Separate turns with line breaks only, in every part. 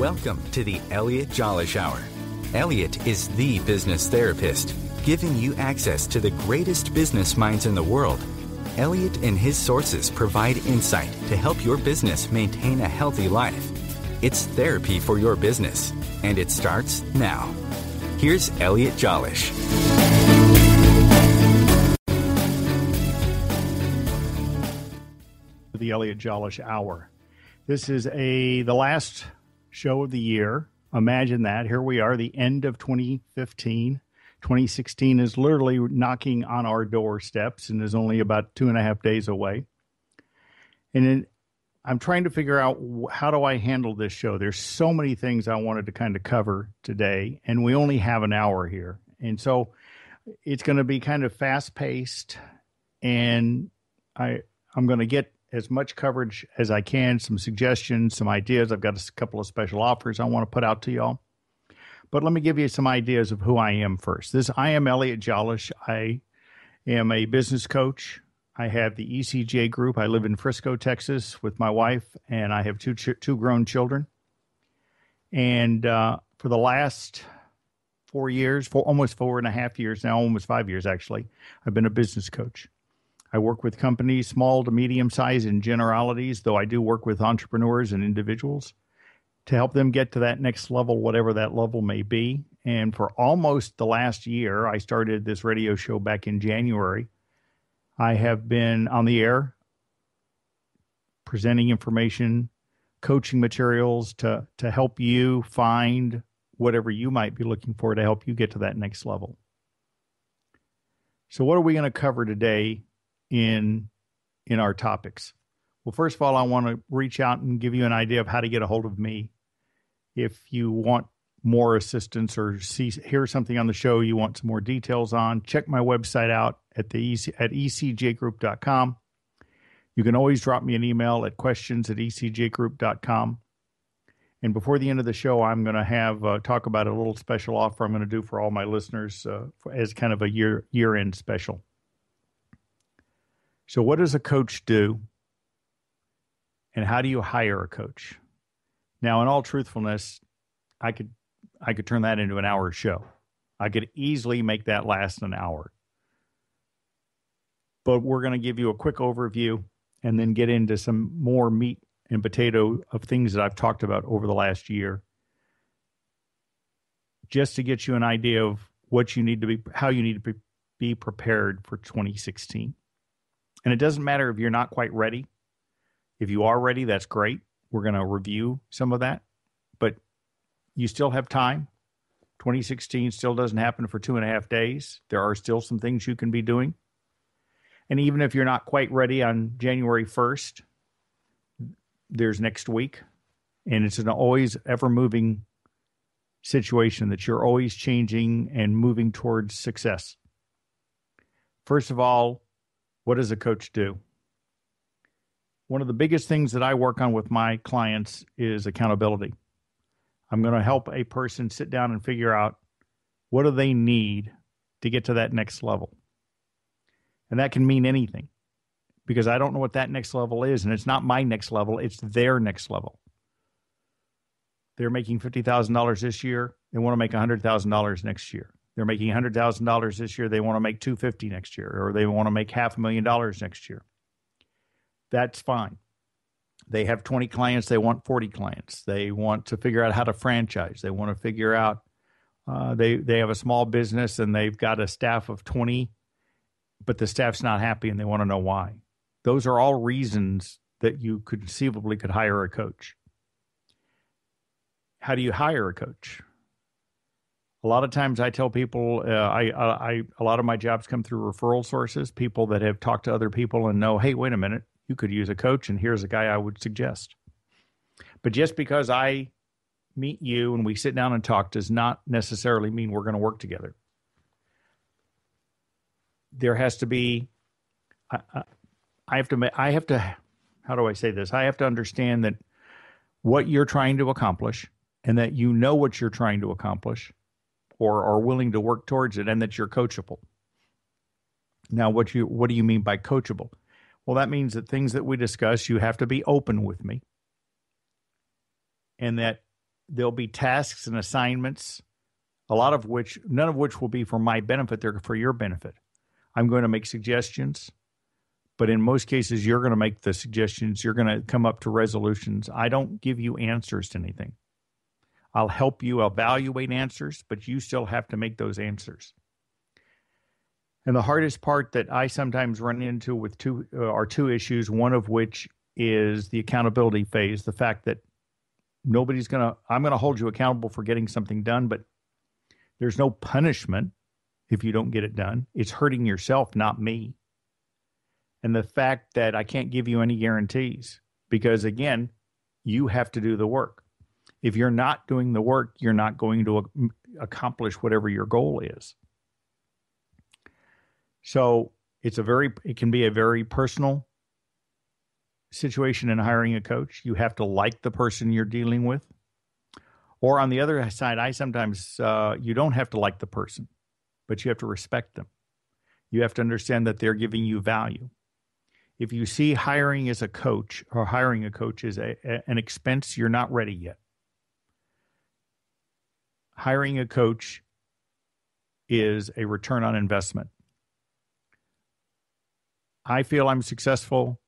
Welcome to the Elliot Jolesch Hour. Elliot is the business therapist, giving you access to the greatest business minds in the world. Elliot and his sources provide insight to help your business maintain a healthy life. It's therapy for your business, and it starts now. Here's Elliot Jolesch.
The Elliot Jolesch Hour. This is the last show of the year. Imagine that. Here we are, the end of 2015. 2016 is literally knocking on our doorsteps and is only about 2.5 days away. And I'm trying to figure out how do I handle this show. There's so many things I wanted to kind of cover today, and we only have an hour here. And so it's going to be kind of fast-paced, and I'm going to get as much coverage as I can, some suggestions, some ideas. I've got a couple of special offers I want to put out to y'all. But let me give you some ideas of who I am first. I am Elliot Jolesch. I am a business coach. I have the ECJ Group. I live in Frisco, Texas with my wife, and I have two grown children. And for the last 4 years, almost 4.5 years now, almost 5 years actually, I've been a business coach. I work with companies, small to medium size in generalities, though I do work with entrepreneurs and individuals to help them get to that next level, whatever that level may be. And for almost the last year, I started this radio show back in January. I have been on the air presenting information, coaching materials to help you find whatever you might be looking for to help you get to that next level. So what are we going to cover today in our topics? Well, first of all, I want to reach out and give you an idea of how to get a hold of me. If you want more assistance or hear something on the show you want some more details on, check my website out at ecjgroup.com. You can always drop me an email at questions@ecjgroup.com. And before the end of the show, I'm going to have talk about a little special offer I'm going to do for all my listeners as kind of a year-end special. So what does a coach do, and how do you hire a coach? Now, in all truthfulness, I could turn that into an hour show. I could easily make that last an hour. But we're going to give you a quick overview and then get into some more meat and potato of things that I've talked about over the last year, just to get you an idea of what you need to be, how you need to be prepared for 2016. And it doesn't matter if you're not quite ready. If you are ready, that's great. We're going to review some of that. But you still have time. 2016 still doesn't happen for 2.5 days. There are still some things you can be doing. And even if you're not quite ready on January 1st, there's next week. And it's an always ever-moving situation that you're always changing and moving towards success. First of all, what does a coach do? One of the biggest things that I work on with my clients is accountability. I'm going to help a person sit down and figure out what do they need to get to that next level. And that can mean anything, because I don't know what that next level is, and it's not my next level, it's their next level. They're making $50,000 this year, they want to make $100,000 next year. They're making $100,000 this year. They want to make $250,000 next year, or they want to make $500,000 next year. That's fine. They have 20 clients. They want 40 clients. They want to figure out how to franchise. They want to figure out they have a small business and they've got a staff of 20, but the staff's not happy and they want to know why. Those are all reasons that you conceivably could hire a coach. How do you hire a coach? A lot of times I tell people, a lot of my jobs come through referral sources, people that have talked to other people and know, hey, wait a minute, you could use a coach, and here's a guy I would suggest. But just because I meet you and we sit down and talk does not necessarily mean we're going to work together. There has to be, I have to, how do I say this? I have to understand that what you're trying to accomplish and that you know what you're trying to accomplish or are willing to work towards it, and that you're coachable. Now, what do you mean by coachable? Well, that means that things that we discuss, you have to be open with me, and that there'll be tasks and assignments, none of which will be for my benefit. They're for your benefit. I'm going to make suggestions, but in most cases, you're going to make the suggestions. You're going to come up to resolutions. I don't give you answers to anything. I'll help you evaluate answers, but you still have to make those answers. And the hardest part that I sometimes run into with two issues, one of which is the accountability phase, the fact that I'm going to hold you accountable for getting something done, but there's no punishment if you don't get it done. It's hurting yourself, not me. And the fact that I can't give you any guarantees because, again, you have to do the work. If you're not doing the work, you're not going to accomplish whatever your goal is. So it can be a very personal situation in hiring a coach. You have to like the person you're dealing with. Or on the other side, you don't have to like the person, but you have to respect them. You have to understand that they're giving you value. If you see hiring as a coach or hiring a coach as an expense, you're not ready yet. Hiring a coach is a return on investment. I feel I'm successful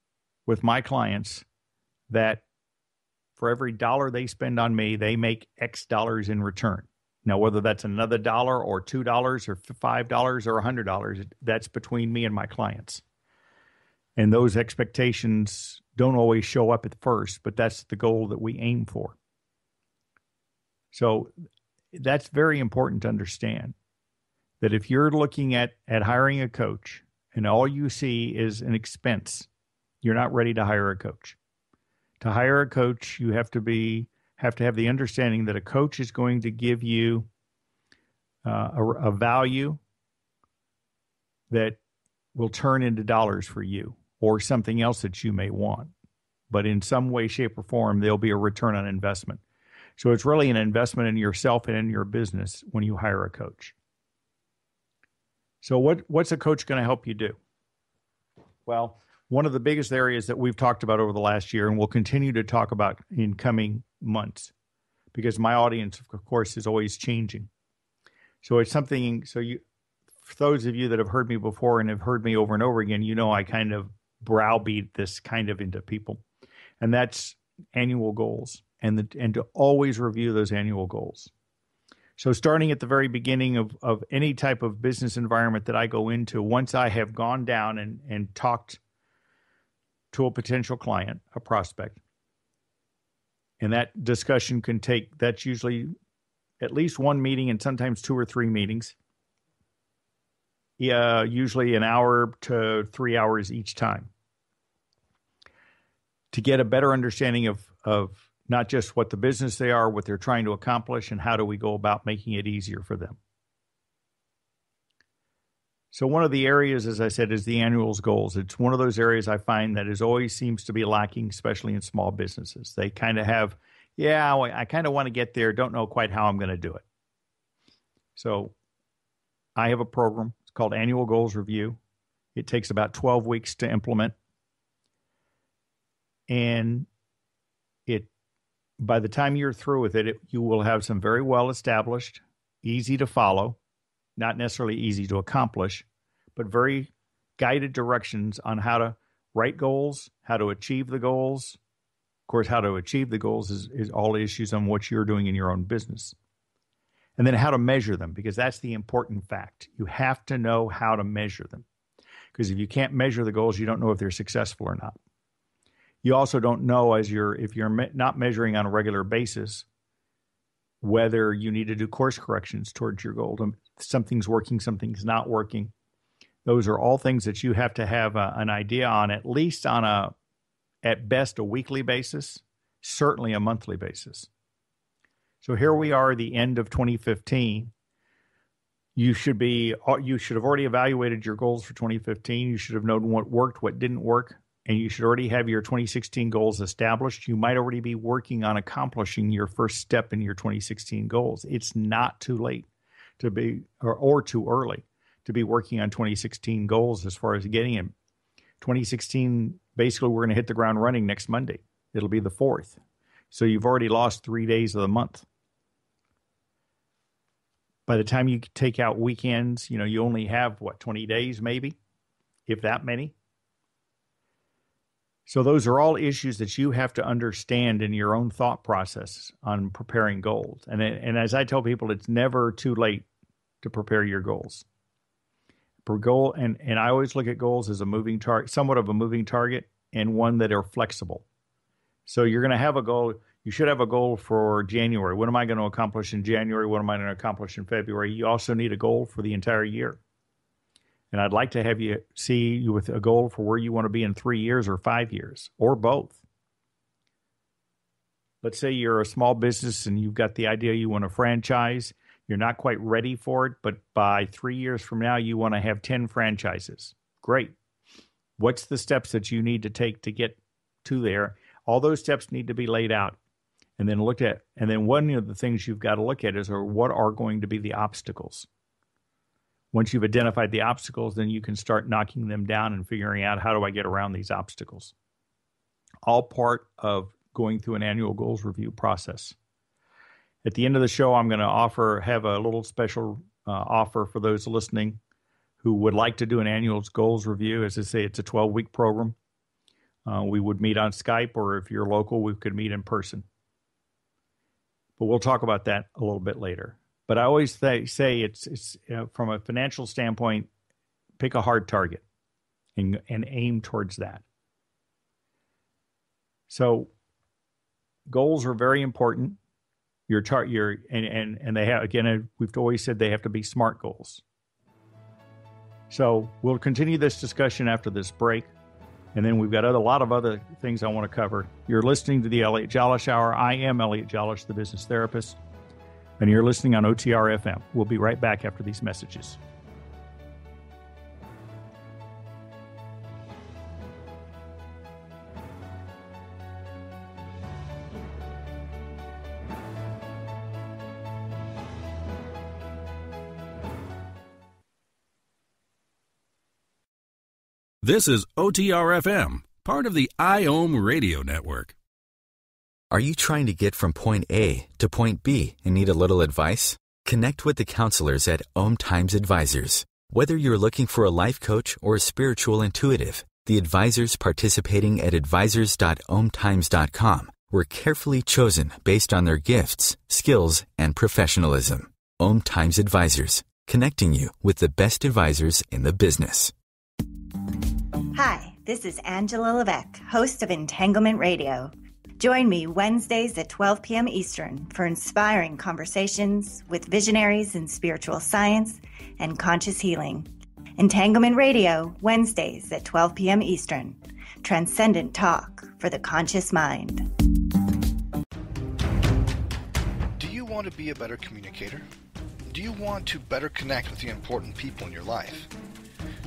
with my clients that for every dollar they spend on me, they make X dollars in return. Now, whether that's another dollar or $2 or $5 or $100, that's between me and my clients. And those expectations don't always show up at first, but that's the goal that we aim for. So that's very important to understand that if you're looking at hiring a coach and all you see is an expense, you're not ready to hire a coach. To hire a coach, you have to have the understanding that a coach is going to give you a value that will turn into dollars for you or something else that you may want. But in some way, shape, or form, there'll be a return on investment. So it's really an investment in yourself and in your business when you hire a coach. So what's a coach going to help you do? Well, one of the biggest areas that we've talked about over the last year and we'll continue to talk about in coming months, because my audience, of course, is always changing. So it's something, for those of you that have heard me before and have heard me over and over again, you know I kind of browbeat this kind of into people. And that's annual goals and to always review those annual goals. So starting at the very beginning of any type of business environment that I go into, once I have gone down and talked to a potential client, a prospect, and that discussion that's usually at least one meeting and sometimes 2 or 3 meetings, usually an hour to 3 hours each time, to get a better understanding of not just what the business they are, what they're trying to accomplish, and how do we go about making it easier for them. So one of the areas, as I said, is the annual goals. It's one of those areas I find that always seems to be lacking, especially in small businesses. They kind of have, I kind of want to get there, don't know quite how I'm going to do it. So I have a program. It's called Annual Goals Review. It takes about 12 weeks to implement. And by the time you're through with it, you will have some very well established, easy to follow, not necessarily easy to accomplish, but very guided directions on how to write goals, how to achieve the goals. Of course, how to achieve the goals is all issues on what you're doing in your own business. And then how to measure them, because that's the important fact. You have to know how to measure them. Because if you can't measure the goals, you don't know if they're successful or not. You also don't know if you're not measuring on a regular basis, whether you need to do course corrections towards your goal. Something's working, something's not working. Those are all things that you have to have an idea on, at least at best, a weekly basis, certainly a monthly basis. So here we are, the end of 2015. You should have already evaluated your goals for 2015. You should have known what worked, what didn't work. And you should already have your 2016 goals established. You might already be working on accomplishing your first step in your 2016 goals. It's not too late to be, or too early to be working on 2016 goals as far as getting them. 2016, basically, we're going to hit the ground running next Monday. It'll be the 4th. So you've already lost 3 days of the month. By the time you take out weekends, you only have, 20 days maybe, if that many. So those are all issues that you have to understand in your own thought process on preparing goals. And as I tell people, it's never too late to prepare your goals. Per goal, and I always look at goals as a moving target, somewhat of a moving target, and one that are flexible. So you're going to have a goal. You should have a goal for January. What am I going to accomplish in January? What am I going to accomplish in February? You also need a goal for the entire year. And I'd like to have you see you with a goal for where you want to be in 3 years or 5 years, or both. Let's say you're a small business and you've got the idea you want to franchise. You're not quite ready for it, but by 3 years from now, you want to have 10 franchises. Great. What's the steps that you need to take to get to there? All those steps need to be laid out and then looked at. And then one of the things you've got to look at is what are going to be the obstacles. Once you've identified the obstacles, then you can start knocking them down and figuring out, how do I get around these obstacles? All part of going through an annual goals review process. At the end of the show, I'm going to have a little special offer for those listening who would like to do an annual goals review. As I say, it's a 12-week program. We would meet on Skype, or if you're local, we could meet in person. But we'll talk about that a little bit later. But I always say it's from a financial standpoint, pick a hard target and aim towards that. So goals are very important. And they have, again, we've always said they have to be SMART goals. So we'll continue this discussion after this break. And then we've got a lot of other things I want to cover. You're listening to the Elliot Jolesch Hour. I am Elliot Jolesch, the business therapist. And you're listening on OTR FM. We'll be right back after these messages.
This is OTR FM, part of the IOM radio network.
Are you trying to get from point A to point B and need a little advice? Connect with the counselors at OMTimes Advisors. Whether you're looking for a life coach or a spiritual intuitive, the advisors participating at advisors.omtimes.com were carefully chosen based on their gifts, skills, and professionalism. OMTimes Advisors, connecting you with the best advisors in the business.
Hi, this is Angela Levesque, host of Entanglement Radio. Join me Wednesdays at 12 p.m. Eastern for inspiring conversations with visionaries in spiritual science and conscious healing. Entanglement Radio, Wednesdays at 12 p.m. Eastern. Transcendent talk for the conscious mind.
Do you want to be a better communicator? Do you want to better connect with the important people in your life?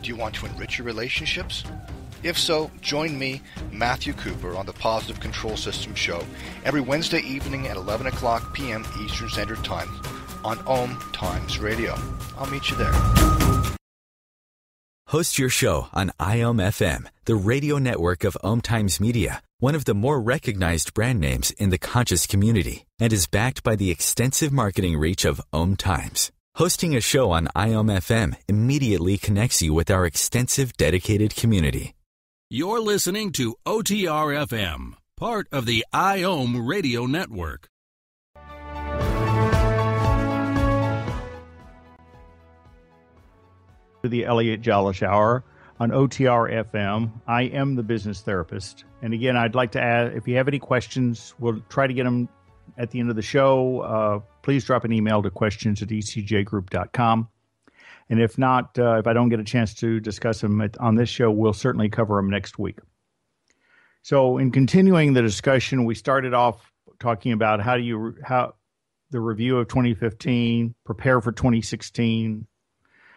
Do you want to enrich your relationships? If so, join me, Matthew Cooper, on the Positive Control System Show every Wednesday evening at 11 o'clock p.m. Eastern Standard Time on OMTimes Radio. I'll meet you there.
Host your show on IOM FM, the radio network of OMTimes Media, one of the more recognized brand names in the conscious community, and is backed by the extensive marketing reach of OMTimes. Hosting a show on IOM FM immediately connects you with our extensive dedicated community.
You're listening to OTR FM, part of the IOM radio network.
The Elliot Jolesch Hour on OTR FM. I am the business therapist. And again, I'd like to add, if you have any questions, we'll try to get them at the end of the show. Please drop an email to questions@ecjgroup.com. And if not, if I don't get a chance to discuss them on this show, we'll certainly cover them next week. So in continuing the discussion, we started off talking about how the review of 2015, prepare for 2016,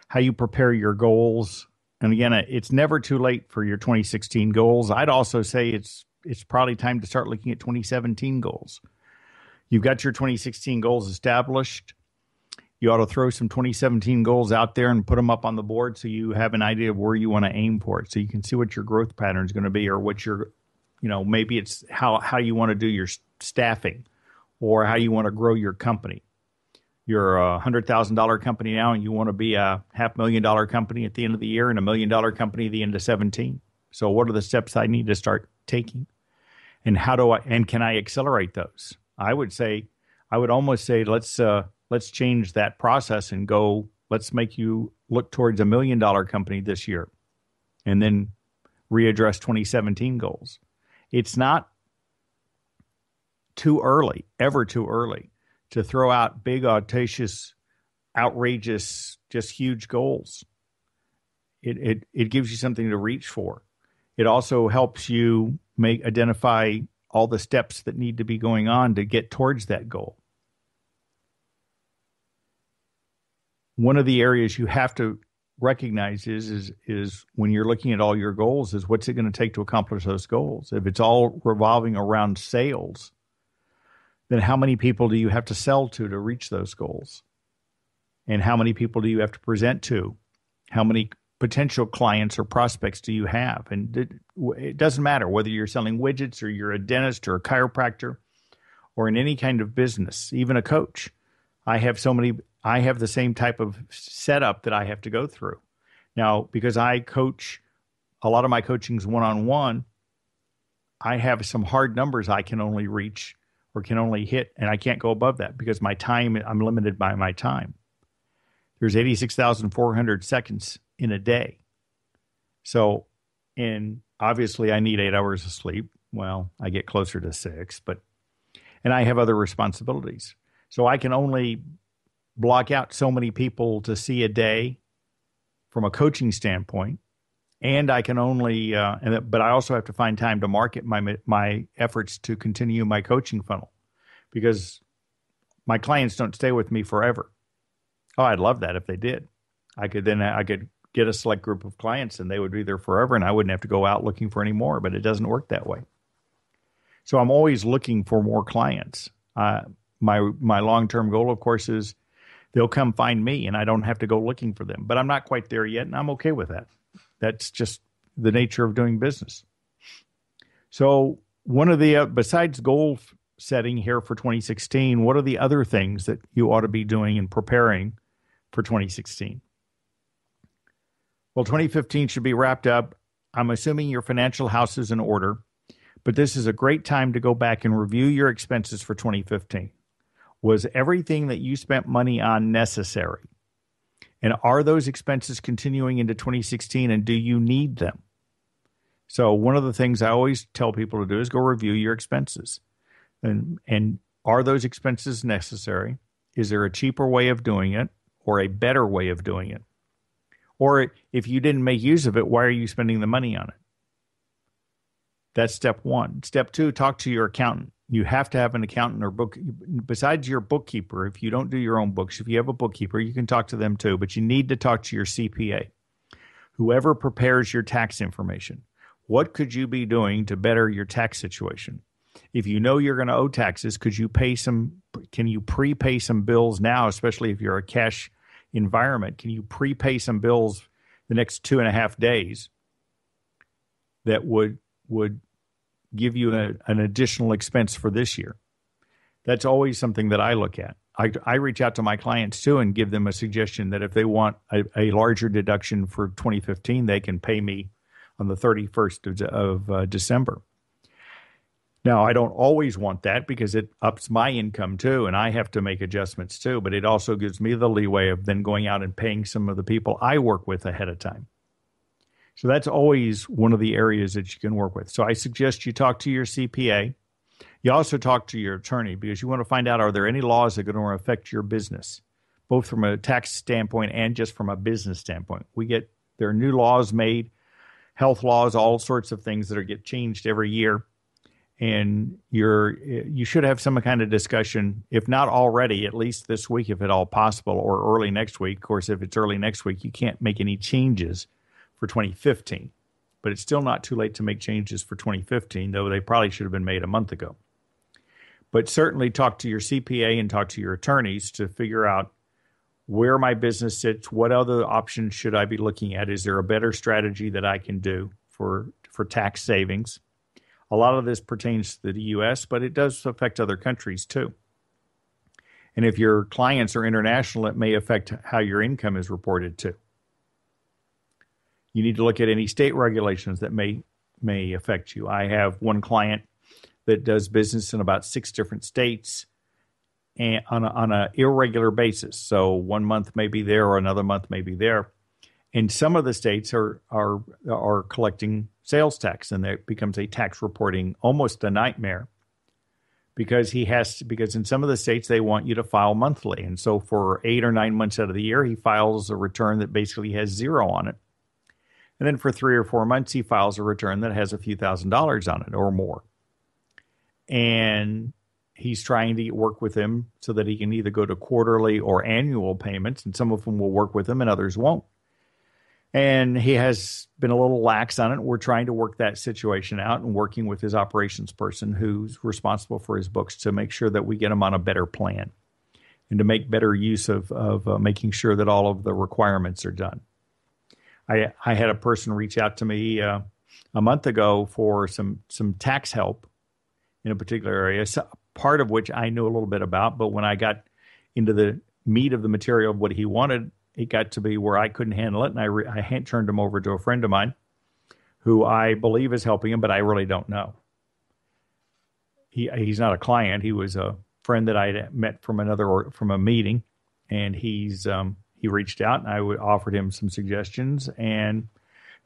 how you prepare your goals. And again, it's never too late for your 2016 goals. I'd also say it's probably time to start looking at 2017 goals. You've got your 2016 goals established. You ought to throw some 2017 goals out there and put them up on the board so you have an idea of where you want to aim for it, so you can see what your growth pattern is going to be, or what your, maybe it's how you want to do staffing or how you want to grow your company. You're a $100,000 company now and you want to be a $500,000 company at the end of the year and $1 million company at the end of 17. So what are the steps I need to start taking? And can I accelerate those? I would almost say, let's change that process and go, let's make you look towards $1 million company this year and then readdress 2017 goals. It's not ever too early to throw out big, audacious, outrageous, just huge goals. It gives you something to reach for. It also helps you identify all the steps that need to be going on to get towards that goal. One of the areas you have to recognize is when you're looking at all your goals is what's it going to take to accomplish those goals? If it's all revolving around sales, then how many people do you have to sell to reach those goals? And how many people do you have to present to? How many potential clients or prospects do you have? And it doesn't matter whether you're selling widgets or you're a dentist or a chiropractor or in any kind of business, even a coach. I have the same type of setup that I have to go through. Now, because I coach, a lot of my coaching is one-on-one, I have some hard numbers I can only reach or can only hit, and I can't go above that because I'm limited by my time. There's 86,400 seconds in a day. So, and obviously I need 8 hours of sleep. Well, I get closer to 6, and I have other responsibilities. So I can only block out so many people to see a day from a coaching standpoint. And I can only, but I also have to find time to market my efforts to continue my coaching funnel because my clients don't stay with me forever. Oh, I'd love that if they did. I could get a select group of clients and they would be there forever and I wouldn't have to go out looking for any more, but it doesn't work that way. So I'm always looking for more clients. My long-term goal, of course, is they'll come find me and I don't have to go looking for them, but I'm not quite there yet and I'm okay with that. That's just the nature of doing business. So one of the, besides goal setting here for 2016, what are the other things that you ought to be doing and preparing for 2016? Well, 2015 should be wrapped up. I'm assuming your financial house is in order, but this is a great time to go back and review your expenses for 2015. Was everything that you spent money on necessary? And are those expenses continuing into 2016 and do you need them? So one of the things I always tell people to do is go review your expenses. And are those expenses necessary? Is there a cheaper way of doing it or a better way of doing it? Or if you didn't make use of it, why are you spending the money on it? That's step one. Step two, talk to your accountant. You have to have an accountant or besides your bookkeeper. If you don't do your own books, if you have a bookkeeper, you can talk to them too, but you need to talk to your CPA, whoever prepares your tax information. What could you be doing to better your tax situation? If you know you're going to owe taxes, can you prepay some bills now, especially if you're a cash environment? Can you prepay some bills the next 2.5 days that would give you an additional expense for this year? That's always something that I look at. I reach out to my clients too and give them a suggestion that if they want a larger deduction for 2015, they can pay me on the 31st of December. Now, I don't always want that because it ups my income too, and I have to make adjustments too, but it also gives me the leeway of then going out and paying some of the people I work with ahead of time. So that's always one of the areas that you can work with. So I suggest you talk to your CPA. You also talk to your attorney because you want to find out, are there any laws that are going to affect your business, both from a tax standpoint and just from a business standpoint. There are new laws made, health laws, all sorts of things that get changed every year. And you should have some kind of discussion, if not already, at least this week, if at all possible, or early next week. Of course, if it's early next week, you can't make any changes for 2015. But it's still not too late to make changes for 2015, though they probably should have been made a month ago. But certainly talk to your CPA and talk to your attorneys to figure out where my business sits, what other options should I be looking at? Is there a better strategy that I can do for tax savings? A lot of this pertains to the U.S., but it does affect other countries too. And if your clients are international, it may affect how your income is reported too. You need to look at any state regulations that may affect you. I have one client that does business in about 6 different states and on a irregular basis. So one month may be there or another month may be there. And some of the states are collecting sales tax, and that becomes a tax reporting almost a nightmare because in some of the states they want you to file monthly. And so for 8 or 9 months out of the year, he files a return that basically has 0 on it. And then for 3 or 4 months, he files a return that has a few $1,000s on it or more. And he's trying to work with him so that he can either go to quarterly or annual payments, and some of them will work with him and others won't. And he has been a little lax on it. We're trying to work that situation out and working with his operations person who's responsible for his books to make sure that we get him on a better plan and to make better use of making sure that all of the requirements are done. I had a person reach out to me a month ago for some tax help in a particular area, part of which I knew a little bit about, but when I got into the meat of the material of what he wanted, it got to be where I couldn't handle it, and I turned him over to a friend of mine who I believe is helping him, but I really don't know. He's not a client. He was a friend that I met from a meeting, and he reached out, and I offered him some suggestions, and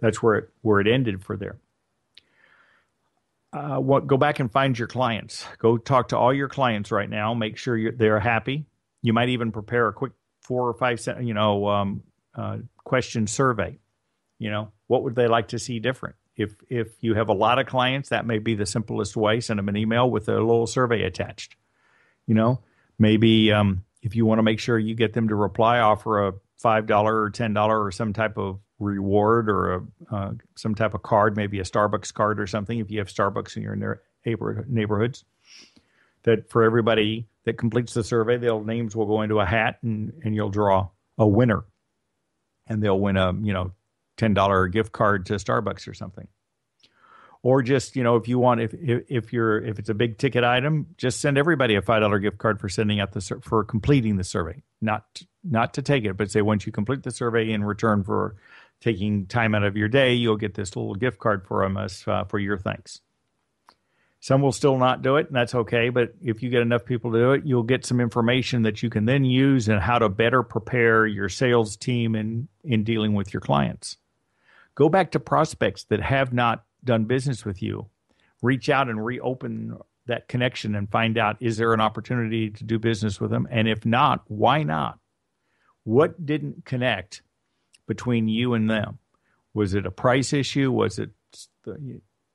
that's where it ended for there. Go back and find your clients. Go talk to all your clients right now. Make sure they're happy. You might even prepare a quick 4 or 5 question survey. What would they like to see different? If you have a lot of clients, that may be the simplest way. Send them an email with a little survey attached. Maybe if you want to make sure you get them to reply, offer a $5 or $10 or some type of reward or some type of card, maybe a Starbucks card or something. If you have Starbucks in your neighborhoods, that for everybody that completes the survey, their names will go into a hat and you'll draw a winner, and they'll win a $10 gift card to Starbucks or something. Or just if you want, if it's a big ticket item, just send everybody a $5 gift card for sending out for completing the survey, not to take it, but say once you complete the survey, in return for taking time out of your day, you'll get this little gift card from us for your thanks. Some will still not do it, and that's okay. But if you get enough people to do it, you'll get some information that you can then use in how to better prepare your sales team in dealing with your clients. Go back to prospects that have not done business with you. Reach out and reopen that connection and find out, is there an opportunity to do business with them? And if not, why not? What didn't connect between you and them? Was it a price issue? Was it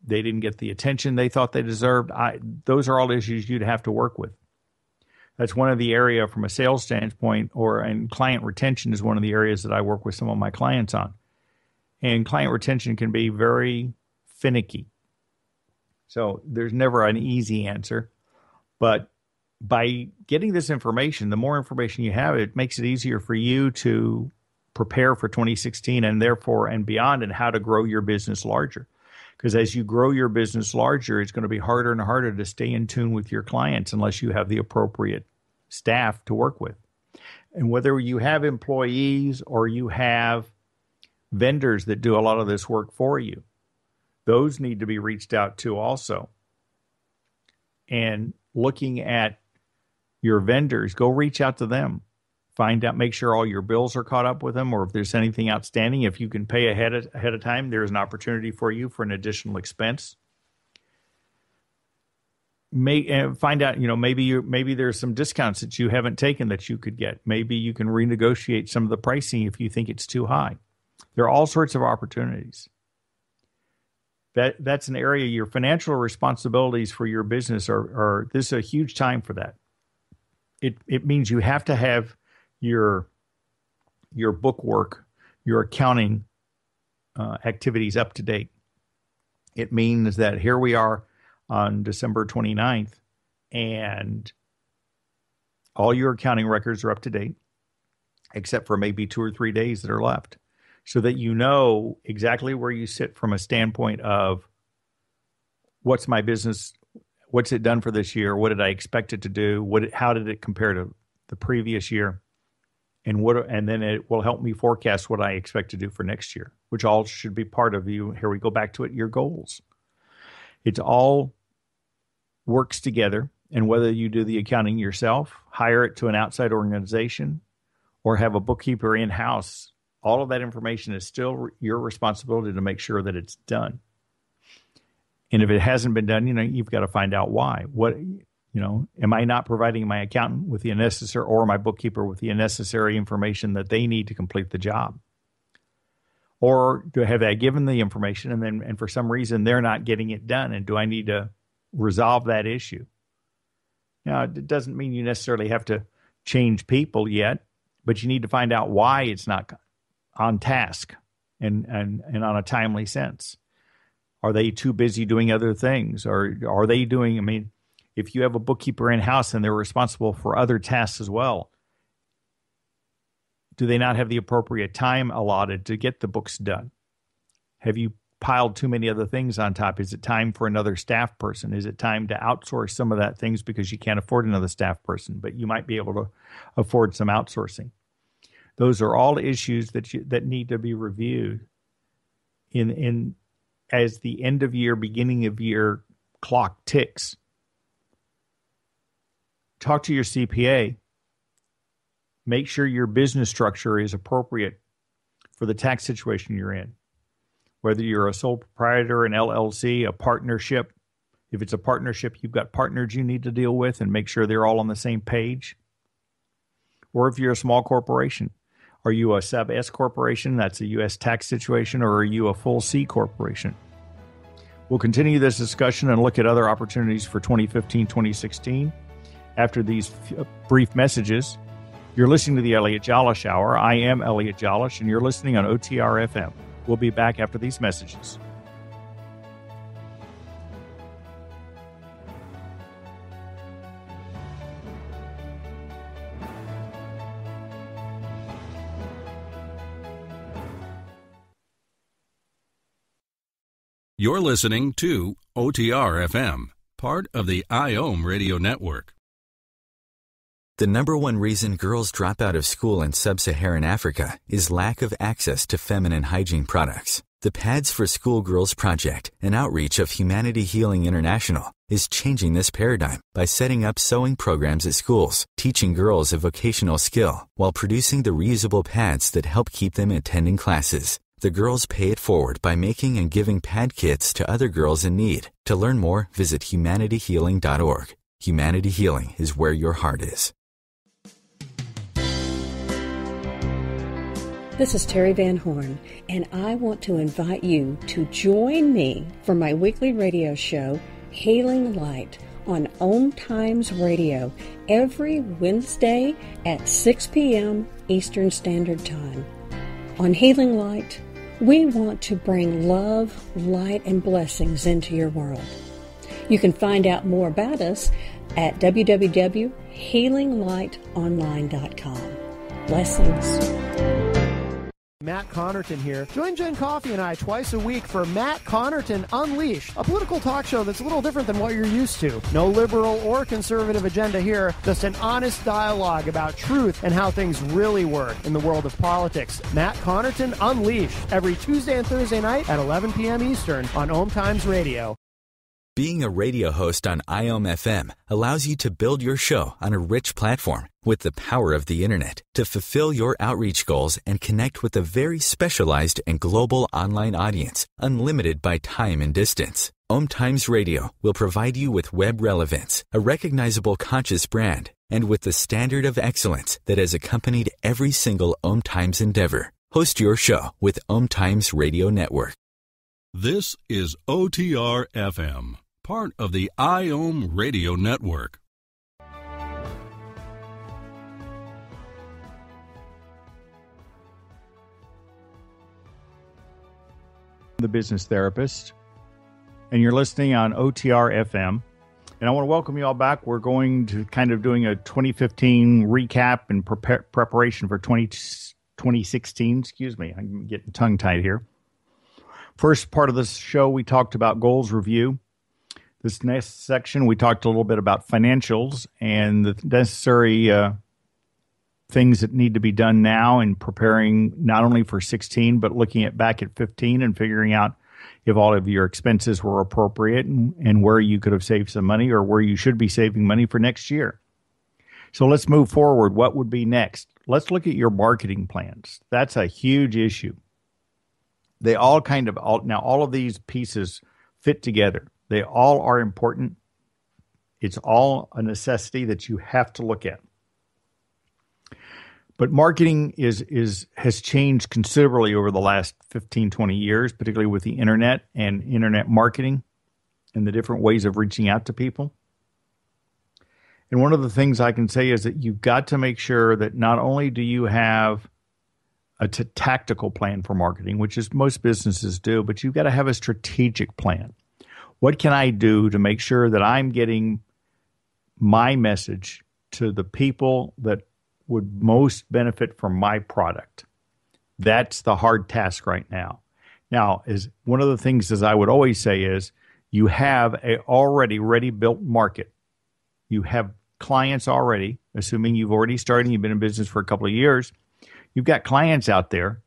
they didn't get the attention they thought they deserved? Those are all issues you'd have to work with. That's one of the area from a sales standpoint, and client retention is one of the areas that I work with some of my clients on. And client retention can be very finicky. So there's never an easy answer. But by getting this information, the more information you have, it makes it easier for you to prepare for 2016 and therefore and beyond, and how to grow your business larger. Because as you grow your business larger, it's going to be harder and harder to stay in tune with your clients unless you have the appropriate staff to work with. And whether you have employees or you have vendors that do a lot of this work for you, those need to be reached out to also. And looking at your vendors, go reach out to them. Find out, make sure all your bills are caught up with them, or if there's anything outstanding, if you can pay ahead of time, there's an opportunity for you for an additional expense. Find out, maybe there's some discounts that you haven't taken that you could get. Maybe you can renegotiate some of the pricing if you think it's too high. There are all sorts of opportunities. That's an area. Your financial responsibilities for your business are this is a huge time for that. It means you have to have your book work, your accounting activities up to date. It means that here we are on December 29th, and all your accounting records are up to date, except for maybe 2 or 3 days that are left, so that you know exactly where you sit from a standpoint of what's my business? What's it done for this year? What did I expect it to do? How did it compare to the previous year? And then it will help me forecast what I expect to do for next year, which all should be part of you. Here we go back to it, your goals. It all works together. And whether you do the accounting yourself, hire it to an outside organization, or have a bookkeeper in-house, all of that information is still your responsibility to make sure that it's done. And if it hasn't been done, you've got to find out why. Am I not providing my accountant with the necessary, or my bookkeeper with the necessary information that they need to complete the job? Or have I given the information and for some reason they're not getting it done? And do I need to resolve that issue? Now, it doesn't mean you necessarily have to change people yet, but you need to find out why it's not on task and on a timely sense. Are they too busy doing other things? Or are they doing, if you have a bookkeeper in-house and they're responsible for other tasks as well, do they not have the appropriate time allotted to get the books done? Have you piled too many other things on top? Is it time for another staff person? Is it time to outsource some of that things because you can't afford another staff person, but you might be able to afford some outsourcing? Those are all issues that need to be reviewed in as the end of year, beginning of year clock ticks. Talk to your CPA. Make sure your business structure is appropriate for the tax situation you're in. Whether you're a sole proprietor, an LLC, a partnership. If it's a partnership, you've got partners you need to deal with and make sure they're all on the same page. Or if you're a small corporation, are you a sub S corporation? That's a U.S. tax situation. Or are you a full C corporation? We'll continue this discussion and look at other opportunities for 2015, 2016. After these brief messages, you're listening to the Elliot Jolesch Hour. I am Elliot Jolesch, and you're listening on OTR FM. We'll be back after these messages.
You're listening to OTR FM, part of the IOM radio network.
The number one reason girls drop out of school in sub-Saharan Africa is lack of access to feminine hygiene products. The Pads for Schoolgirls Project, an outreach of Humanity Healing International, is changing this paradigm by setting up sewing programs at schools, teaching girls a vocational skill, while producing the reusable pads that help keep them attending classes. The girls pay it forward by making and giving pad kits to other girls in need. To learn more, visit humanityhealing.org. Humanity Healing is where your heart is.
This is Terry Van Horn, and I want to invite you to join me for my weekly radio show, Healing Light, on OMTimes Radio, every Wednesday at 6 p.m. Eastern Standard Time. On Healing Light, we want to bring love, light, and blessings into your world. You can find out more about us at www.healinglightonline.com. Blessings.
Matt Connerton here. Join Jen Coffey and I twice a week for Matt Connerton Unleashed, a political talk show that's a little different than what you're used to. No liberal or conservative agenda here, just an honest dialogue about truth and how things really work in the world of politics. Matt Connerton Unleashed, every Tuesday and Thursday night at 11 p.m. Eastern on OMTimes Radio.
Being a radio host on IOM FM allows you to build your show on a rich platform with the power of the internet to fulfill your outreach goals and connect with a very specialized and global online audience, unlimited by time and distance. OMTimes Radio will provide you with web relevance, a recognizable conscious brand, and with the standard of excellence that has accompanied every single OMTimes endeavor. Host your show with OMTimes Radio Network.
This is OTR FM, part of the IOM radio network.
The Business Therapist, and you're listening on OTR FM. And I want to welcome you all back. We're going to kind of doing a 2015 recap and preparation for 2016. Excuse me, I'm getting tongue-tied here. First part of this show, we talked about goals review. This next section, we talked a little bit about financials and the necessary things that need to be done now in preparing not only for 16, but looking at back at 15 and figuring out if all of your expenses were appropriate and where you could have saved some money or where you should be saving money for next year. So let's move forward. What would be next? Let's look at your marketing plans. That's a huge issue. They all all of these pieces fit together. They all are important. It's all a necessity that you have to look at. But marketing has changed considerably over the last 15, 20 years, particularly with the internet and internet marketing and the different ways of reaching out to people. And one of the things I can say is that you've got to make sure that not only do you have a tactical plan for marketing, which is most businesses do, but you've got to have a strategic plan. What can I do to make sure that I'm getting my message to the people that would most benefit from my product? That's the hard task right now. Now, is one of the things, as I would always say, is you have a already ready-built market. You have clients already, assuming you've already started and you've been in business for a couple of years. You've got clients out there.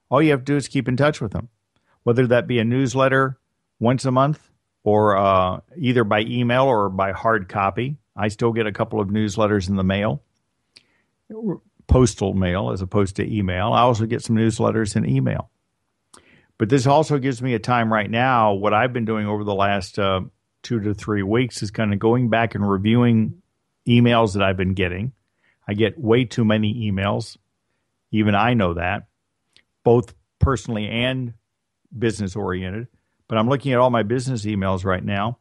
All you have to do is keep in touch with them, whether that be a newsletter once a month or either by email or by hard copy. I still get a couple of newsletters in the mail, postal mail as opposed to email. I also get some newsletters in email. But this also gives me a time right now. What I've been doing over the last 2 to 3 weeks is kind of going back and reviewing emails that I've been getting. I get way too many emails. Even I know that, both personally and business oriented. But I'm looking at all my business emails right now,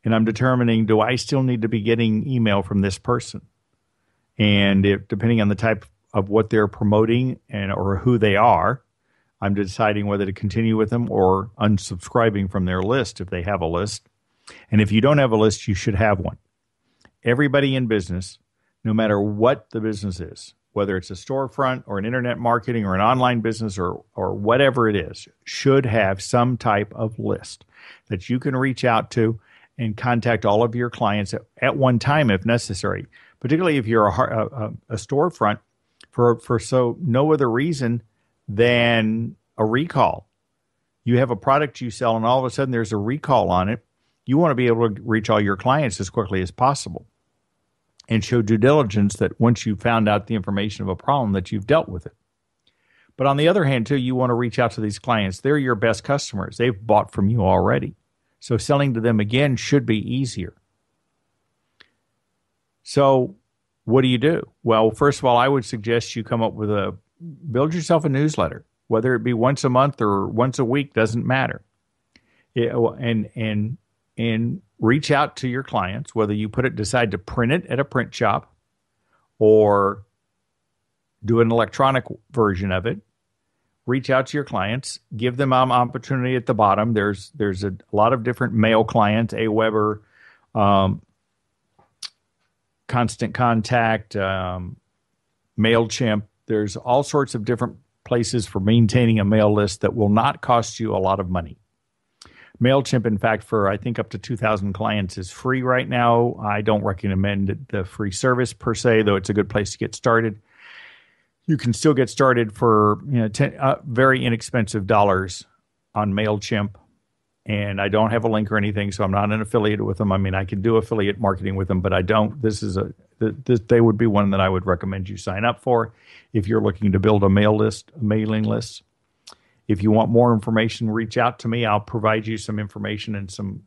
and I'm determining, do I still need to be getting email from this person? And if, depending on the type of what they're promoting or who they are, I'm deciding whether to continue with them or unsubscribing from their list if they have a list. And if you don't have a list, you should have one. Everybody in business, no matter what the business is, whether it's a storefront or an internet marketing or an online business or whatever it is, should have some type of list that you can reach out to and contact all of your clients at one time if necessary, particularly if you're a storefront for so no other reason than a recall. You have a product you sell and all of a sudden there's a recall on it. You want to be able to reach all your clients as quickly as possible and show due diligence that once you've found out the information of a problem that you've dealt with it. But on the other hand, too, you want to reach out to these clients. They're your best customers. They've bought from you already. So selling to them again should be easier. So what do you do? Well, first of all, I would suggest you come up with build yourself a newsletter, whether it be once a month or once a week, doesn't matter. And reach out to your clients, whether you decide to print it at a print shop or do an electronic version of it. Reach out to your clients, give them an opportunity at the bottom. There's a lot of different mail clients, AWeber, Constant Contact, MailChimp. There's all sorts of different places for maintaining a mail list that will not cost you a lot of money. MailChimp, in fact, for I think up to 2,000 clients is free right now. I don't recommend the free service per se, though it's a good place to get started. You can still get started for very inexpensive dollars on MailChimp. And I don't have a link or anything, so I'm not an affiliate with them. I mean, I can do affiliate marketing with them, but I don't. They would be one that I would recommend you sign up for if you're looking to build a mailing list. If you want more information, reach out to me. I'll provide you some information and some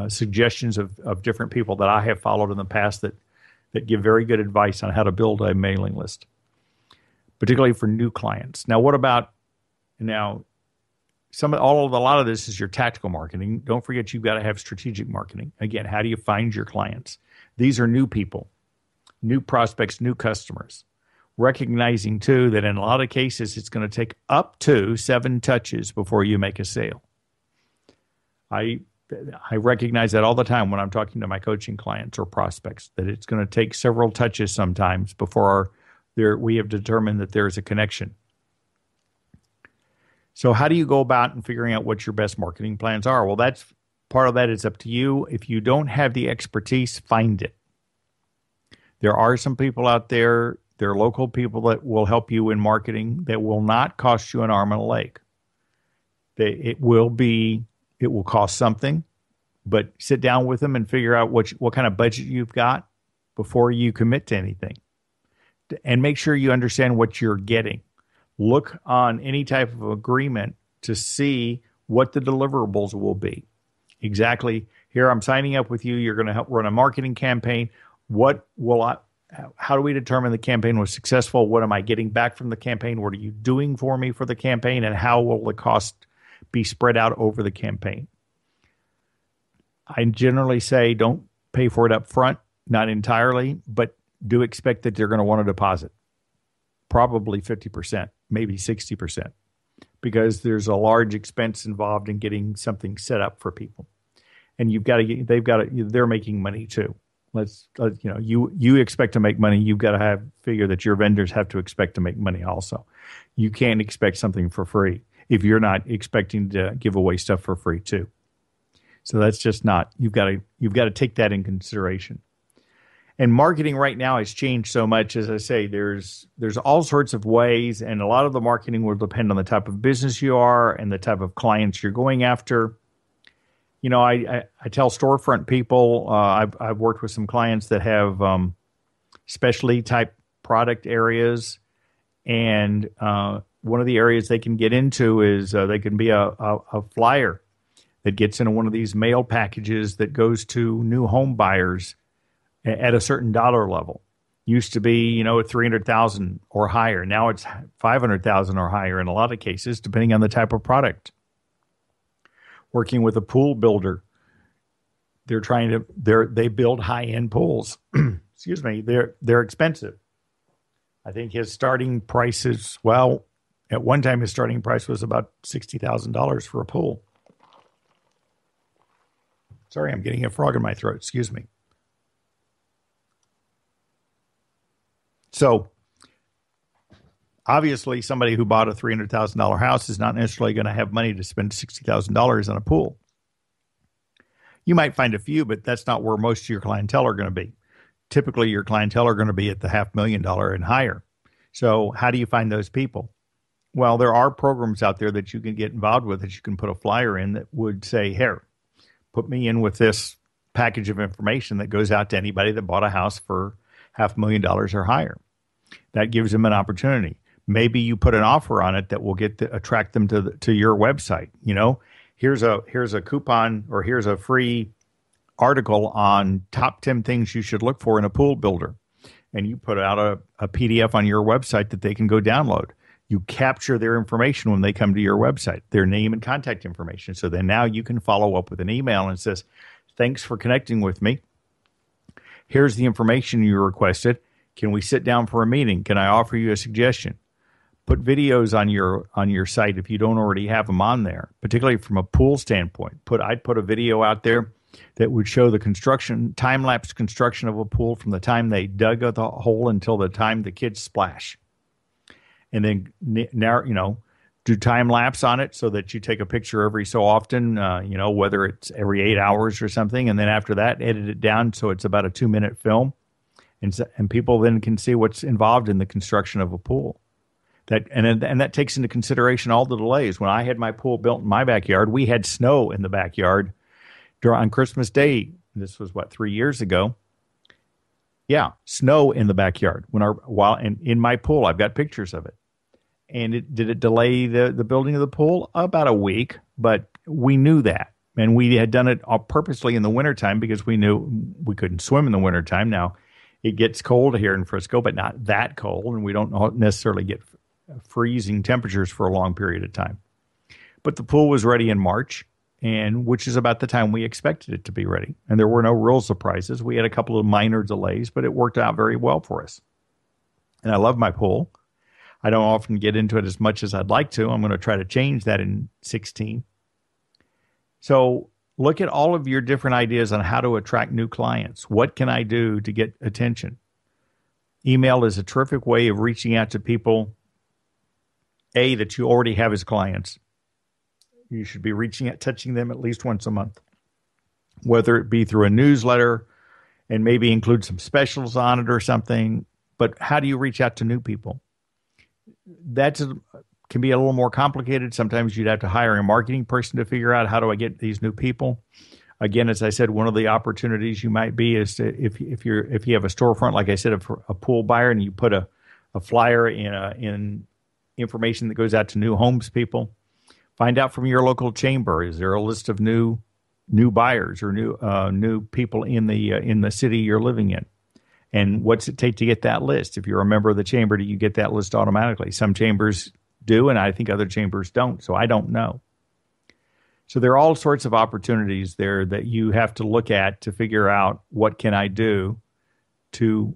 suggestions of different people that I have followed in the past that give very good advice on how to build a mailing list, particularly for new clients. Now, what about a lot of this is your tactical marketing. Don't forget you've got to have strategic marketing. Again, how do you find your clients? These are new people, new prospects, new customers. Recognizing, too, that in a lot of cases, it's going to take up to 7 touches before you make a sale. I recognize that all the time when I'm talking to my coaching clients or prospects, that it's going to take several touches sometimes before we have determined that there's a connection. So how do you go about and figuring out what your best marketing plans are? Well, that's part of that is up to you. If you don't have the expertise, find it. There are some people out there, there are local people that will help you in marketing that will not cost you an arm and a leg. It will cost something, but sit down with them and figure out what kind of budget you've got before you commit to anything. And make sure you understand what you're getting. Look on any type of agreement to see what the deliverables will be. Exactly. Here, I'm signing up with you. You're going to help run a marketing campaign. How do we determine the campaign was successful? What am I getting back from the campaign? What are you doing for me for the campaign? And how will the cost be spread out over the campaign? I generally say don't pay for it up front, not entirely, but do expect that they're going to want a deposit. Probably 50%, maybe 60%, because there's a large expense involved in getting something set up for people. And they're making money too. You expect to make money. You've got to figure that your vendors have to expect to make money also. You can't expect something for free if you're not expecting to give away stuff for free too. So that's just not, you've got to take that in consideration. And marketing right now has changed so much. As I say, there's all sorts of ways, and a lot of the marketing will depend on the type of business you are and the type of clients you're going after. You know, I tell storefront people, I've worked with some clients that have specialty type product areas, and one of the areas they can get into is they can be a flyer that gets into one of these mail packages that goes to new home buyers at a certain dollar level. Used to be, $300,000 or higher. Now it's $500,000 or higher in a lot of cases, depending on the type of product. Working with a pool builder, they build high-end pools. Excuse me, they're expensive. I think his starting price is, at one time his starting price was about $60,000 for a pool. Sorry, I'm getting a frog in my throat. Excuse me. So, obviously, somebody who bought a $300,000 house is not necessarily going to have money to spend $60,000 on a pool. You might find a few, but that's not where most of your clientele are going to be. Typically, your clientele are going to be at the $500,000 and higher. So, how do you find those people? Well, there are programs out there that you can get involved with that you can put a flyer in that would say, here, put me in with this package of information that goes out to anybody that bought a house for $500,000 or higher. That gives them an opportunity. Maybe you put an offer on it that will attract them to your website. Here's a coupon, or here's a free article on top 10 things you should look for in a pool builder. And you put out a PDF on your website that they can go download. You capture their information when they come to your website, their name and contact information. So then now you can follow up with an email and says, thanks for connecting with me. Here's the information you requested. Can we sit down for a meeting? Can I offer you a suggestion? Put videos on your site if you don't already have them on there, particularly from a pool standpoint. I'd put a video out there that would show the time-lapse construction of a pool from the time they dug the hole until the time the kids splash. And then now, do time-lapse on it so that you take a picture every so often, whether it's every 8 hours or something. And then after that, edit it down so it's about a 2-minute film. And people then can see what's involved in the construction of a pool. That takes into consideration all the delays. When I had my pool built in my backyard, we had snow in the backyard on Christmas Day. This was 3 years ago. Yeah, snow in the backyard. In my pool, I've got pictures of it. And did it delay the building of the pool? About a week, but we knew that. And we had done it purposely in the wintertime because we knew we couldn't swim in the wintertime. Now, it gets cold here in Frisco, but not that cold, and we don't necessarily get freezing temperatures for a long period of time. But the pool was ready in March, which is about the time we expected it to be ready. And there were no real surprises. We had a couple of minor delays, but it worked out very well for us. And I love my pool. I don't often get into it as much as I'd like to. I'm going to try to change that in 2016. So look at all of your different ideas on how to attract new clients. What can I do to get attention? Email is a terrific way of reaching out to people, that you already have as clients. You should be touching them at least once a month. whether it be through a newsletter and maybe include some specials on it or something. But how do you reach out to new people? That can be a little more complicated. Sometimes you'd have to hire a marketing person to figure out how do I get these new people. Again, as I said, one of the opportunities you might be is to, if you have a storefront, like I said, a pool buyer, and you put a flyer in information that goes out to new homes people. Find out from your local chamber, is there a list of new buyers or new people in the city you're living in? And what's it take to get that list? If you're a member of the chamber, do you get that list automatically? Some chambers do, and I think other chambers don't, so I don't know. So there are all sorts of opportunities there that you have to look at to figure out what can I do to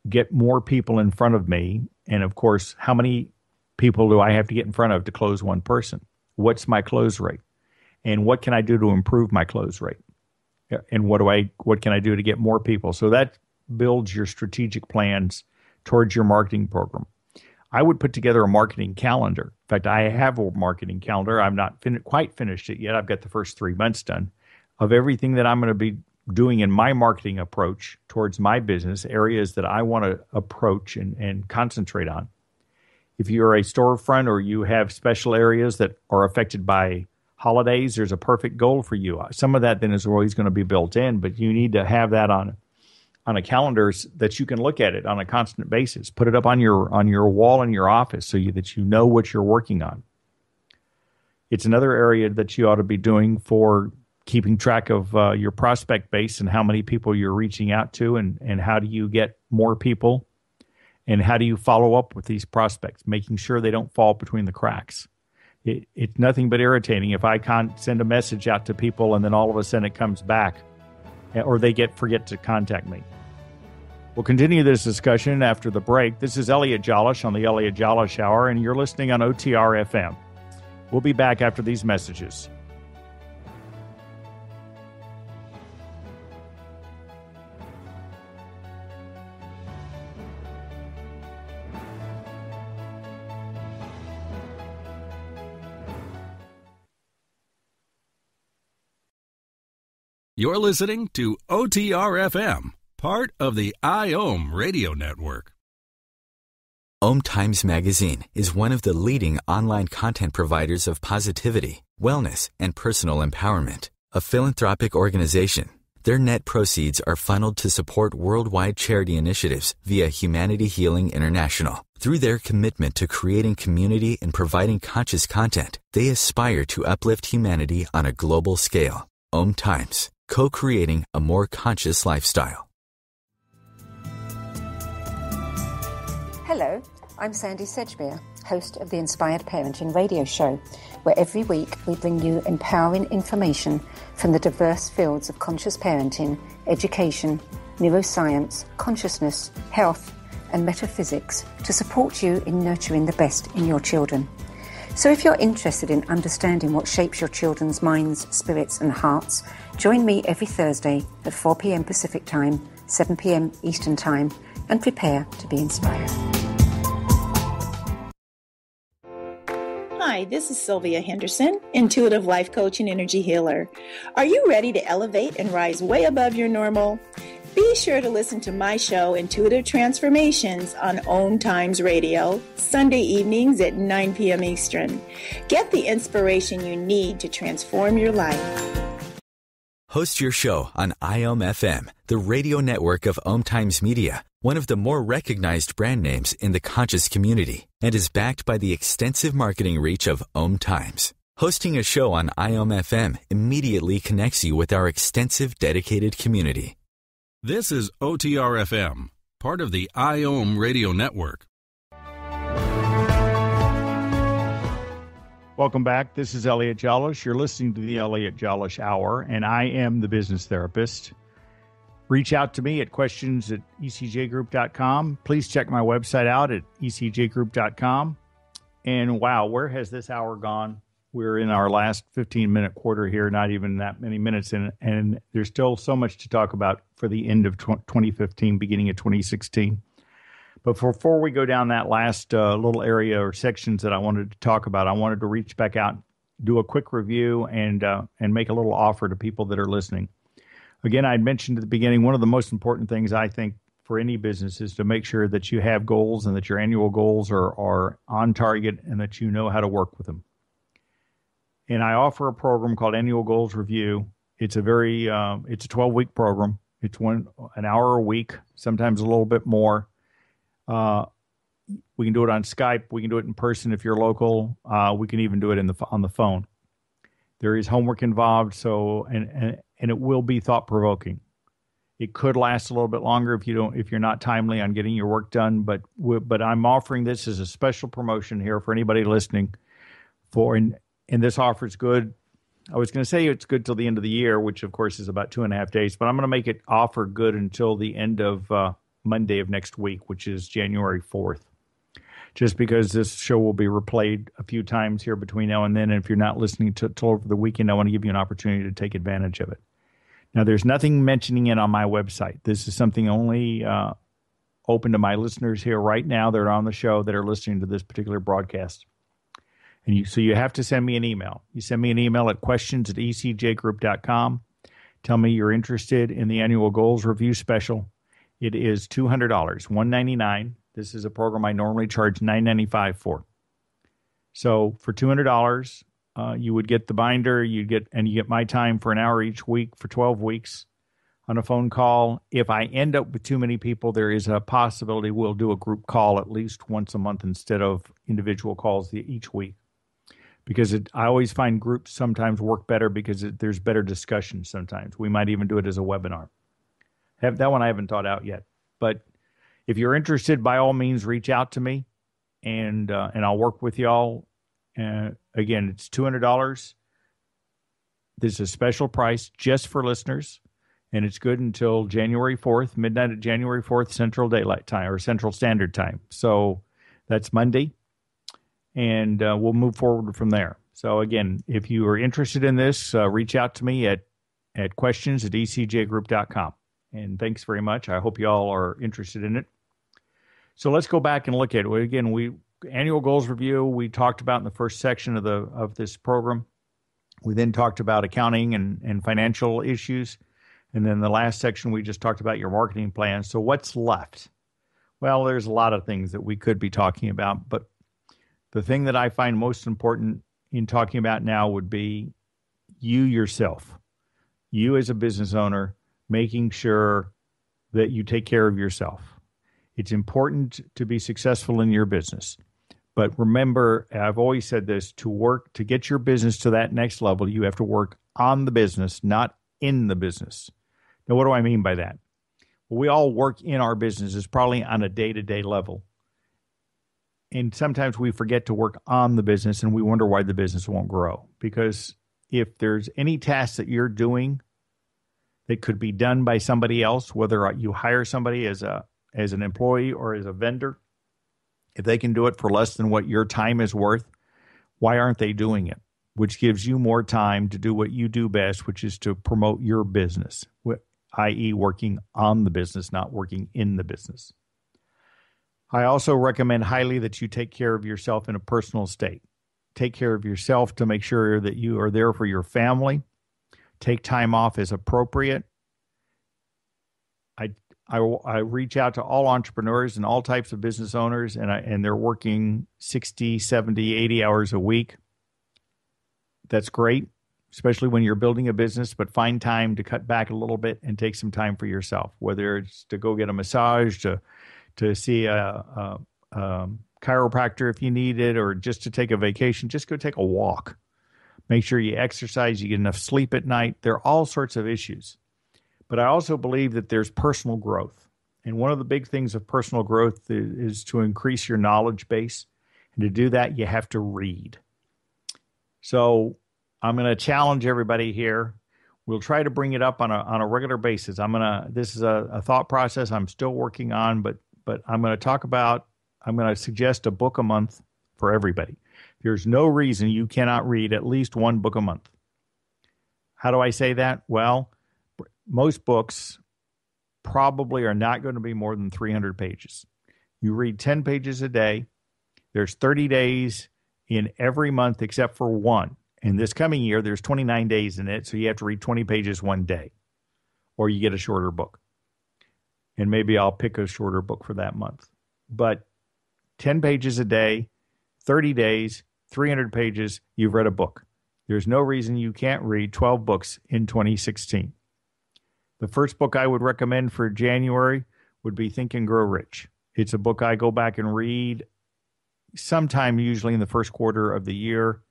get more people in front of me. And of course, how many people do I have to get in front of to close one person? What's my close rate? And what can I do to improve my close rate? And what can I do to get more people? So that builds your strategic plans towards your marketing program. I would put together a marketing calendar. In fact, I have a marketing calendar. I'm not quite finished it yet. I've got the first 3 months done of everything that I'm going to be doing in my marketing approach towards my business, areas that I want to approach and concentrate on. If you're a storefront or you have special areas that are affected by holidays, there's a perfect goal for you. Some of that then is always going to be built in, but you need to have that on a calendar that you can look at it on a constant basis. Put it up on your wall in your office so that you know what you're working on. It's another area that you ought to be doing for keeping track of your prospect base and how many people you're reaching out to, and how do you get more people, and how do you follow up with these prospects, making sure they don't fall between the cracks. It's nothing but irritating if I can't send a message out to people and then all of a sudden it comes back or they forget to contact me. We'll continue this discussion after the break. This is Elliot Jolesch on the Elliot Jolesch Hour, and you're listening on OTR FM. We'll be back after these messages.
You're listening to OTR FM, part of the IOM radio network.
OMTimes Magazine is one of the leading online content providers of positivity, wellness, and personal empowerment. A philanthropic organization, their net proceeds are funneled to support worldwide charity initiatives via Humanity Healing International. Through their commitment to creating community and providing conscious content, they aspire to uplift humanity on a global scale. OMTimes, co-creating a more conscious lifestyle.
Hello, I'm Sandy Sedgbeer, host of the Inspired Parenting radio show, where every week we bring you empowering information from the diverse fields of conscious parenting, education, neuroscience, consciousness, health, and metaphysics to support you in nurturing the best in your children. So if you're interested in understanding what shapes your children's minds, spirits, and hearts, join me every Thursday at 4 p.m. Pacific Time, 7 p.m. Eastern Time, and prepare to be inspired.
Hi, this is Sylvia Henderson, intuitive life coach and energy healer. Are you ready to elevate and rise way above your normal? Be sure to listen to my show, Intuitive Transformations, on OMTimes Radio, Sunday evenings at 9 p.m. Eastern. Get the inspiration you need to transform your life.
Host your show on IOM FM, the radio network of OMTimes Media, one of the more recognized brand names in the conscious community, and is backed by the extensive marketing reach of OMTimes. Hosting a show on IOM FM immediately connects you with our extensive dedicated community.
This is OTR FM, part of the IOM radio network.
Welcome back. This is Elliot Jolesch. You're listening to the Elliot Jolesch Hour, and I am the business therapist. Reach out to me at questions@ecjgroup.com. Please check my website out at ecjgroup.com. And wow, where has this hour gone? We're in our last 15-minute quarter here, not even that many minutes in, and there's still so much to talk about for the end of 2015, beginning of 2016. But before we go down that last little area or sections that I wanted to talk about, I wanted to reach back out, do a quick review, and make a little offer to people that are listening. Again, I mentioned at the beginning, one of the most important things I think for any business is to make sure that you have goals and that your annual goals are on target and that you know how to work with them. And I offer a program called Annual Goals Review. It's a 12-week program. It's an hour a week, sometimes a little bit more. We can do it on Skype. We can do it in person if you're local. We can even do it on the phone. There is homework involved, so and it will be thought-provoking. It could last a little bit longer if you're not timely on getting your work done. But I'm offering this as a special promotion here for anybody listening. And this offer is good. I was going to say it's good till the end of the year, which of course is about 2.5 days. But I'm going to make it offer good until the end of Monday of next week, which is January 4th. Just because this show will be replayed a few times here between now and then. And if you're not listening till over the weekend, I want to give you an opportunity to take advantage of it. Now, there's nothing mentioning it on my website. This is something only open to my listeners here right now that are on the show that are listening to this particular broadcast. So you have to send me an email. You send me an email at questions@ecjgroup.com. Tell me you're interested in the Annual Goals Review Special. It is $200, $199. This is a program I normally charge $995 for. So for $200, you would get the binder, you get my time for an hour each week for 12 weeks on a phone call. If I end up with too many people, there is a possibility we'll do a group call at least once a month instead of individual calls each week. Because I always find groups sometimes work better because there's better discussion sometimes. We might even do it as a webinar. That one I haven't thought out yet. But if you're interested, by all means, reach out to me, and I'll work with y'all. Again, it's $200. This is a special price just for listeners, and it's good until January 4th, midnight of January 4th, Central Daylight Time or Central Standard Time. So that's Monday, and we'll move forward from there. So again, if you are interested in this, reach out to me at questions@ecjgroup.com. And thanks very much. I hope you all are interested in it. So let's go back and look at it. Again, Annual Goals Review, we talked about in the first section of this program. We then talked about accounting and financial issues. And then the last section, we just talked about your marketing plan. So what's left? Well, there's a lot of things that we could be talking about. But the thing that I find most important in talking about now would be you yourself. You as a business owner, making sure that you take care of yourself. It's important to be successful in your business. But remember, I've always said this, to get your business to that next level, you have to work on the business, not in the business. Now, what do I mean by that? Well, we all work in our businesses probably on a day-to-day level. And sometimes we forget to work on the business and we wonder why the business won't grow. Because if there's any task that you're doing that could be done by somebody else, whether you hire somebody as an employee or as a vendor, if they can do it for less than what your time is worth, why aren't they doing it? Which gives you more time to do what you do best, which is to promote your business, i.e. working on the business, not working in the business. I also recommend highly that you take care of yourself in a personal state. Take care of yourself to make sure that you are there for your family. Take time off as appropriate. I reach out to all entrepreneurs and all types of business owners, and they're working 60, 70, 80 hours a week. That's great, especially when you're building a business, but find time to cut back a little bit and take some time for yourself, whether it's to go get a massage, to see a chiropractor if you need it, or just to take a vacation. Just go take a walk. Make sure you exercise, you get enough sleep at night. There are all sorts of issues. But I also believe that there's personal growth. And one of the big things of personal growth is to increase your knowledge base. And to do that, you have to read. So I'm going to challenge everybody here. We'll try to bring it up on a regular basis. This is a thought process I'm still working on, but I'm going to suggest a book a month for everybody. There's no reason you cannot read at least one book a month. How do I say that? Well, most books probably are not going to be more than 300 pages. You read 10 pages a day. There's 30 days in every month except for one. And this coming year, there's 29 days in it, so you have to read 20 pages one day. or you get a shorter book. And maybe I'll pick a shorter book for that month. But 10 pages a day, 30 days, 300 pages, you've read a book. There's no reason you can't read 12 books in 2016. The first book I would recommend for January would be Think and Grow Rich. It's a book I go back and read sometime usually in the first quarter of the year,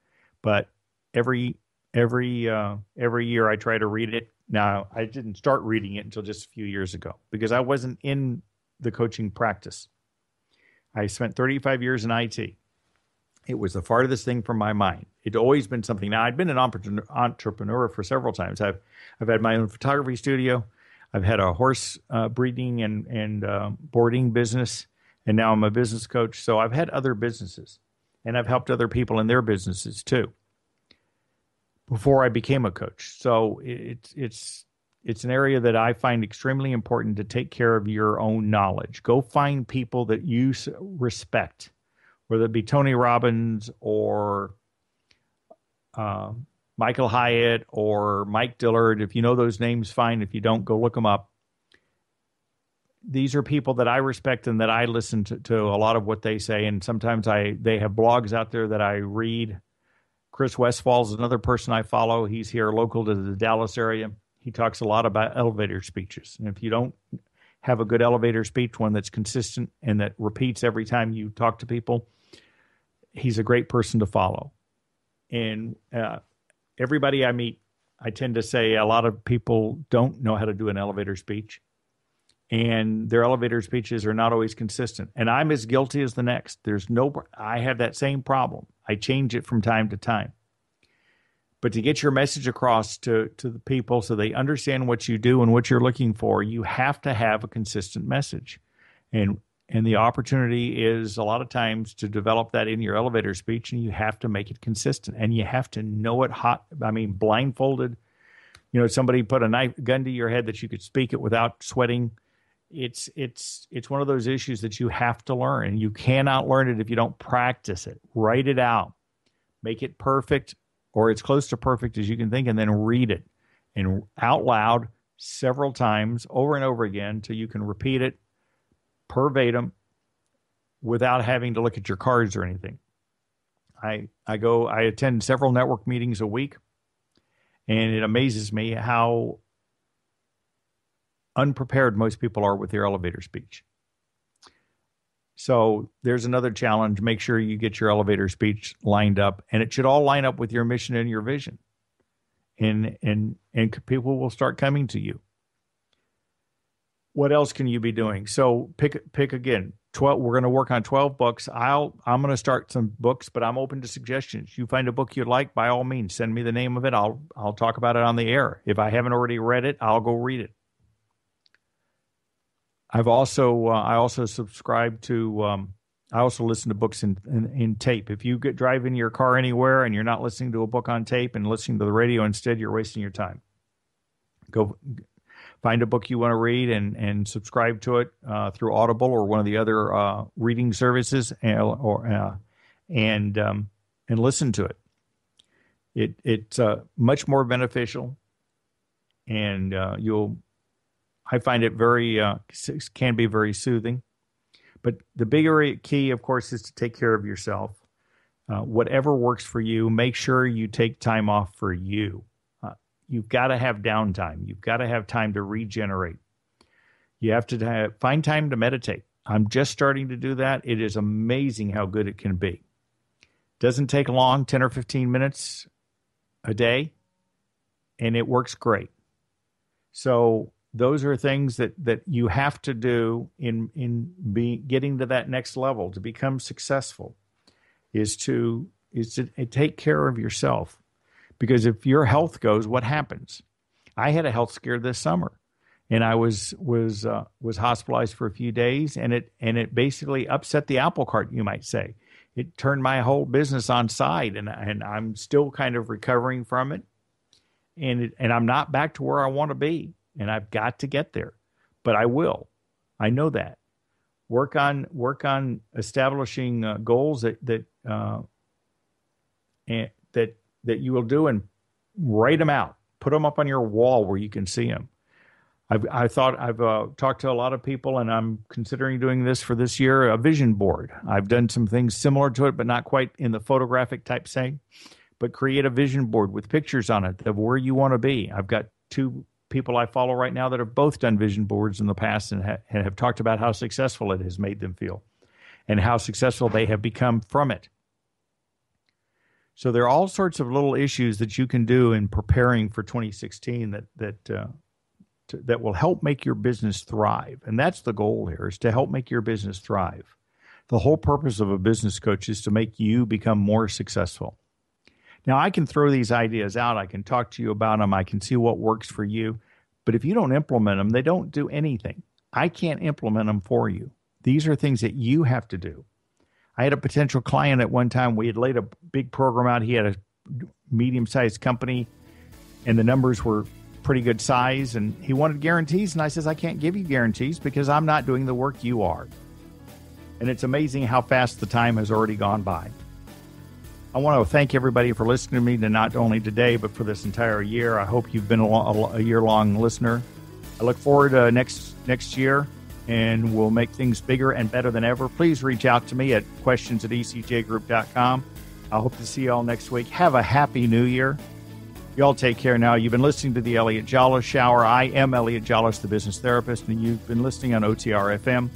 but every year I try to read it. Now, I didn't start reading it until just a few years ago because I wasn't in the coaching practice. I spent 35 years in IT. It was the farthest thing from my mind. It'd always been something. Now, I'd been an entrepreneur for several times. I've had my own photography studio. I've had a horse breeding and boarding business, and now I'm a business coach. So I've had other businesses, and I've helped other people in their businesses too before I became a coach. So it's an area that I find extremely important to take care of your own knowledge. Go find people that you respect, whether it be Tony Robbins or Michael Hyatt or Mike Dillard. If you know those names, fine. If you don't, go look them up. These are people that I respect and that I listen to a lot of what they say. And sometimes they have blogs out there that I read. Chris Westfall is another person I follow. He's here local to the Dallas area. He talks a lot about elevator speeches. And if you don't have a good elevator speech, one that's consistent and that repeats every time you talk to people, he's a great person to follow. And everybody I meet, I tend to say a lot of people don't know how to do an elevator speech. And their elevator speeches are not always consistent. And I'm as guilty as the next. I have that same problem. I change it from time to time. But to get your message across to the people so they understand what you do and what you're looking for, you have to have a consistent message. And the opportunity is a lot of times to develop that in your elevator speech, and you have to make it consistent. And you have to know it blindfolded. You know, somebody put a gun to your head that you could speak it without sweating. It's one of those issues that you have to learn, and you cannot learn it if you don't practice it. Write it out, make it perfect, or as close to perfect as you can think, and then read it and out loud several times over and over again till you can repeat it verbatim without having to look at your cards or anything. I attend several network meetings a week, and it amazes me how unprepared most people are with their elevator speech. So there's another challenge. Make sure you get your elevator speech lined up, and it should all line up with your mission and your vision. And people will start coming to you. What else can you be doing? So pick again. 12. We're going to work on 12 books. I'm going to start some books, but I'm open to suggestions. You find a book you like, by all means, send me the name of it. I'll talk about it on the air. If I haven't already read it, I'll go read it. I also subscribe to. I also listen to books in tape. If you drive in your car anywhere and you're not listening to a book on tape and listening to the radio instead, you're wasting your time. Go find a book you want to read and subscribe to it through Audible or one of the other reading services, and listen to it. It's much more beneficial, and I find it can be very soothing. But the bigger key, of course, is to take care of yourself. Whatever works for you, make sure you take time off for you. You've got to have downtime. You've got to have time to regenerate. You have to find time to meditate. I'm just starting to do that. It is amazing how good it can be. Doesn't take long, 10 or 15 minutes a day, and it works great. So those are things that you have to do in getting to that next level to become successful, is to take care of yourself. Because if your health goes, what happens? I had a health scare this summer, and I was hospitalized for a few days, and it basically upset the apple cart, you might say. It turned my whole business on side, and I'm still kind of recovering from it, and I'm not back to where I want to be, and I've got to get there, but I will. I know that. Work on establishing goals that you will do, and write them out. Put them up on your wall where you can see them. I've talked to a lot of people, and I'm considering doing this for this year, a vision board. I've done some things similar to it, but not quite in the photographic type saying. But create a vision board with pictures on it of where you want to be. I've got 2 people I follow right now that have both done vision boards in the past and have talked about how successful it has made them feel and how successful they have become from it. So there are all sorts of little issues that you can do in preparing for 2016 that will help make your business thrive. And that's the goal here, is to help make your business thrive. The whole purpose of a business coach is to make you become more successful. Now, I can throw these ideas out. I can talk to you about them. I can see what works for you. But if you don't implement them, they don't do anything. I can't implement them for you. These are things that you have to do. I had a potential client at one time. We had laid a big program out. He had a medium-sized company, and the numbers were pretty good size, and he wanted guarantees. And I says, I can't give you guarantees because I'm not doing the work you are. And it's amazing how fast the time has already gone by. I want to thank everybody for listening to me, not only today, but for this entire year. I hope you've been a year-long listener. I look forward to next year, and we'll make things bigger and better than ever. Please reach out to me at questions@ecjgroup.com. I hope to see you all next week. Have a happy new year. Y'all take care now. You've been listening to the Elliot Jolesch Hour. I am Elliot Jolesch, the business therapist, and you've been listening on OTR FM.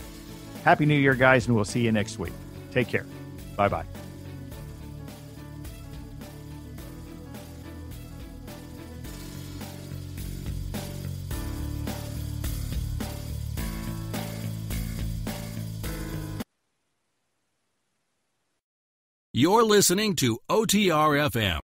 Happy New Year, guys, and we'll see you next week. Take care. Bye-bye.
You're listening to OTR FM.